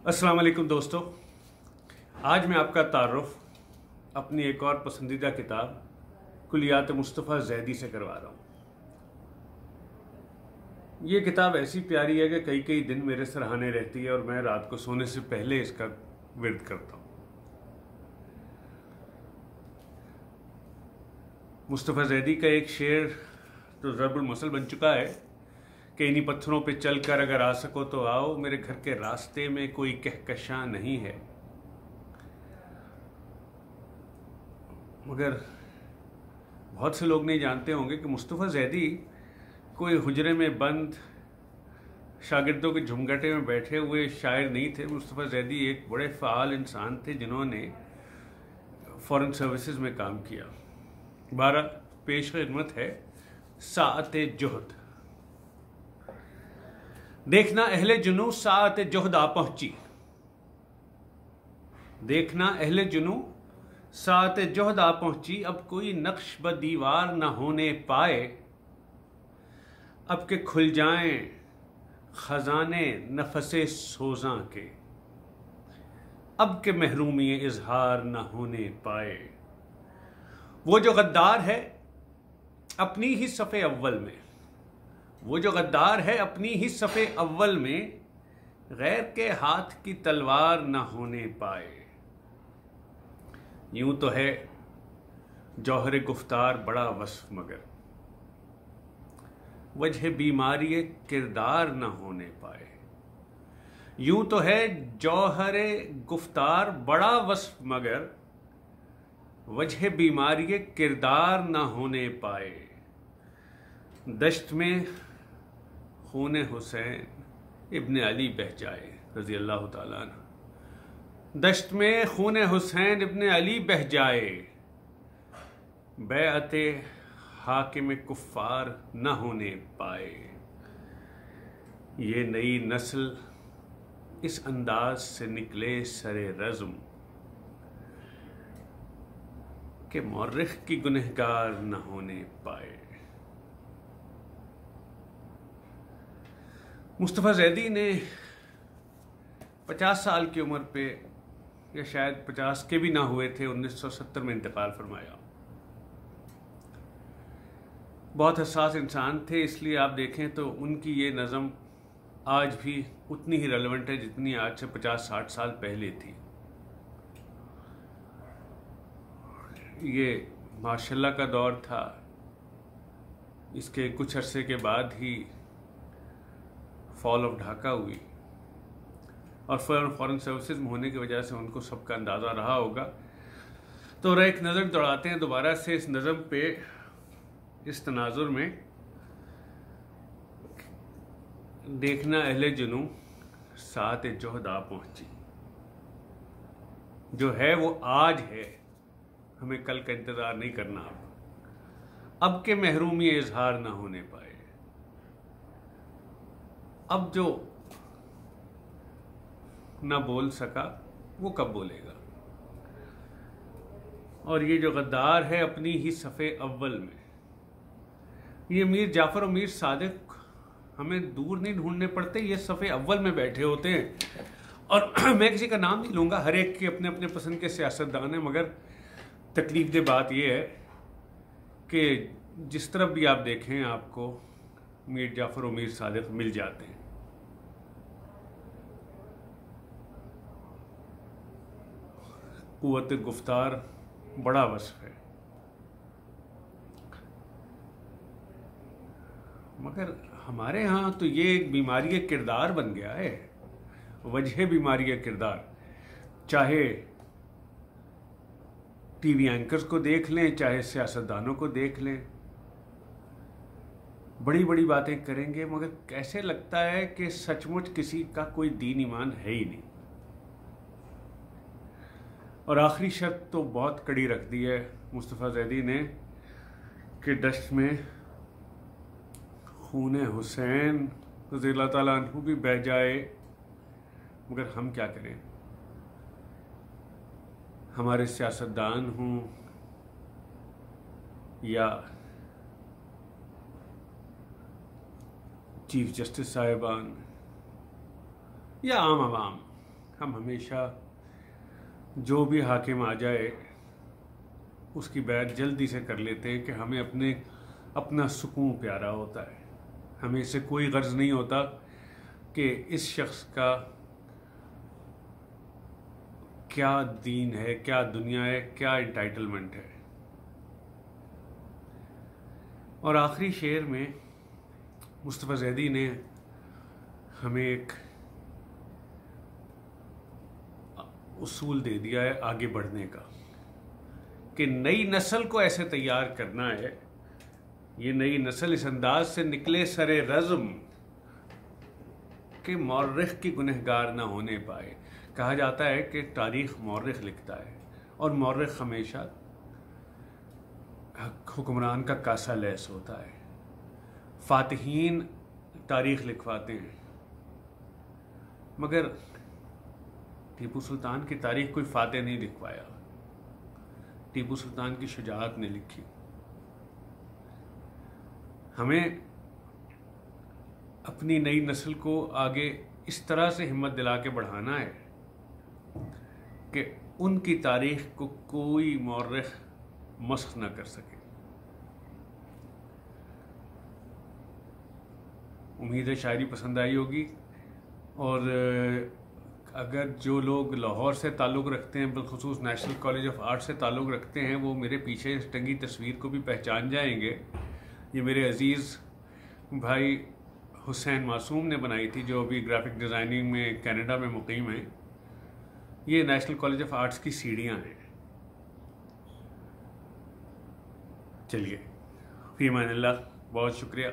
अस्सलाम वालेकुम दोस्तों। आज मैं आपका तारुफ अपनी एक और पसंदीदा किताब कुलियात मुस्तफ़ा ज़ैदी से करवा रहा हूँ। ये किताब ऐसी प्यारी है कि कई कई दिन मेरे सराहने रहती है और मैं रात को सोने से पहले इसका विर्द करता हूँ। मुस्तफ़ा ज़ैदी का एक शेर तो ज़रबुल मसल बन चुका है कि इन्हीं पत्थरों पे चलकर अगर आ सको तो आओ, मेरे घर के रास्ते में कोई कहकशां नहीं है। मगर बहुत से लोग नहीं जानते होंगे कि मुस्तफ़ा ज़ैदी कोई हुजरे में बंद शागिर्दों के झुमगटे में बैठे हुए शायर नहीं थे। मुस्तफ़ा ज़ैदी एक बड़े फ़ाल इंसान थे जिन्होंने फ़ॉरेन सर्विसेज में काम किया। 12 पेश खिदमत है साअते जोहद। देखना अहले जुनू साअते जोहद आ पहुंची। देखना अहले जुनू साअते जोहद आ पहुंची। अब कोई नक्श ब दीवार न होने पाए। अब के खुल जाएं खजाने नफसे सोजा के। अब के महरूमी इजहार न होने पाए। वो जो गद्दार है अपनी ही सफ़े अव्वल में, वो जो गद्दार है अपनी ही सफ़े अव्वल में, गैर के हाथ की तलवार न होने पाए। यूं तो है जौहर गुफ्तार बड़ा वस्फ मगर, वजह बीमारी किरदार न होने पाए। यूं तो है जौहर गुफ्तार बड़ा वस्फ मगर, वजह बीमारी किरदार न होने पाए। दश्त में खून हुसैन इब्ने अली बह जाए रज़ी अल्लाह ताला अन्हु। दश्त में खून हुसैन इब्ने अली बह जाए। बैअते हाकिम कुफ्फार न होने पाए। ये नई नस्ल इस अंदाज से निकले सरे रज़्म के मौर्रिख की गुनहगार न होने पाए। मुस्तफ़ा ज़ैदी ने 50 साल की उम्र पे, या शायद 50 के भी ना हुए थे, 1970 में इंतकाल फरमाया। बहुत हसास इंसान थे, इसलिए आप देखें तो उनकी ये नज़म आज भी उतनी ही रेलेवेंट है जितनी आज से 50-60 साल पहले थी। ये माशाल्लाह का दौर था। इसके कुछ अरसे के बाद ही फॉल ऑफ ढाका हुई और फॉरेन सर्विसेज में होने की वजह से उनको सबका अंदाज़ा रहा होगा। तो एक नज़र दौड़ाते हैं दोबारा से इस नज़म पे, इस तनाजुर में। देखना अहले जुनू साअते जोहद आ पहुंची। जो है वो आज है, हमें कल का इंतज़ार नहीं करना। अब के महरूमी इजहार ना होने पाए। अब जो ना बोल सका वो कब बोलेगा। और ये जो गद्दार है अपनी ही सफ़े अव्वल में, ये मीर जाफ़र और मीर सादिक हमें दूर नहीं ढूंढने पड़ते, ये सफ़े अव्वल में बैठे होते हैं। और मैं किसी का नाम नहीं लूँगा, हर एक के अपने अपने पसंद के सियासतदान हैं। मगर तकलीफ दे बात यह है कि जिस तरफ भी आप देखें आपको मीर जाफ़र और मीर सादिक मिल जाते हैं। क़ुव्वत गुफ्तार बड़ा वस्फ है। मगर हमारे यहाँ तो ये एक बीमारी किरदार बन गया है, वजह बीमारी किरदार। चाहे टीवी एंकर्स को देख लें, चाहे सियासतदानों को देख लें, बड़ी बड़ी बातें करेंगे मगर कैसे लगता है कि सचमुच किसी का कोई दीन ईमान है ही नहीं। और आखिरी शर्त तो बहुत कड़ी रख दी है मुस्तफ़ा ज़ैदी ने कि दश्त में खून हुसैन रज़ी अल्लाह ताला अन्हु भी बह जाए। मगर हम क्या करें, हमारे सियासतदान हों या चीफ जस्टिस साहिबान या आम आवाम, हम हमेशा जो भी हाकिम आ जाए उसकी बैत जल्दी से कर लेते हैं कि हमें अपना सुकून प्यारा होता है। हमें इससे कोई गर्ज नहीं होता कि इस शख्स का क्या दीन है, क्या दुनिया है, क्या एंटाइटलमेंट है। और आखिरी शेर में मुस्तफ़ा ज़ैदी ने हमें एक उसूल दे दिया है आगे बढ़ने का, कि नई नस्ल को ऐसे तैयार करना है, ये नई नस्ल इस अंदाज से निकले सरे रज़्म कि मौर्रिख की गुनहगार ना होने पाए। कहा जाता है कि तारीख़ मौर्रिख लिखता है और मौर्रिख हमेशा हुक्मरान का कासा लैस होता है। फातिहीन तारीख़ लिखवाते हैं, मगर टीपू सुल्तान की तारीख़ कोई फातिह नहीं लिखवाया, टीपू सुल्तान की शुजाअत ने लिखी। हमें अपनी नई नस्ल को आगे इस तरह से हिम्मत दिला के बढ़ाना है कि उनकी तारीख़ को कोई मौर्रिख मस्ख न कर सके। उम्मीद है शायरी पसंद आई होगी, और अगर जो लोग लाहौर से ताल्लुक़ रखते हैं, बिलखुसूस नेशनल कॉलेज ऑफ आर्ट से ताल्लुक़ रखते हैं, वो मेरे पीछे टंगी तस्वीर को भी पहचान जाएंगे। ये मेरे अज़ीज़ भाई हुसैन मासूम ने बनाई थी, जो अभी ग्राफिक डिज़ाइनिंग में कनाडा में मुकीम है। ये नेशनल कॉलेज ऑफ आर्ट्स की सीढ़ियाँ हैं। चलिए, फ़ी अमान अल्लाह, बहुत शुक्रिया।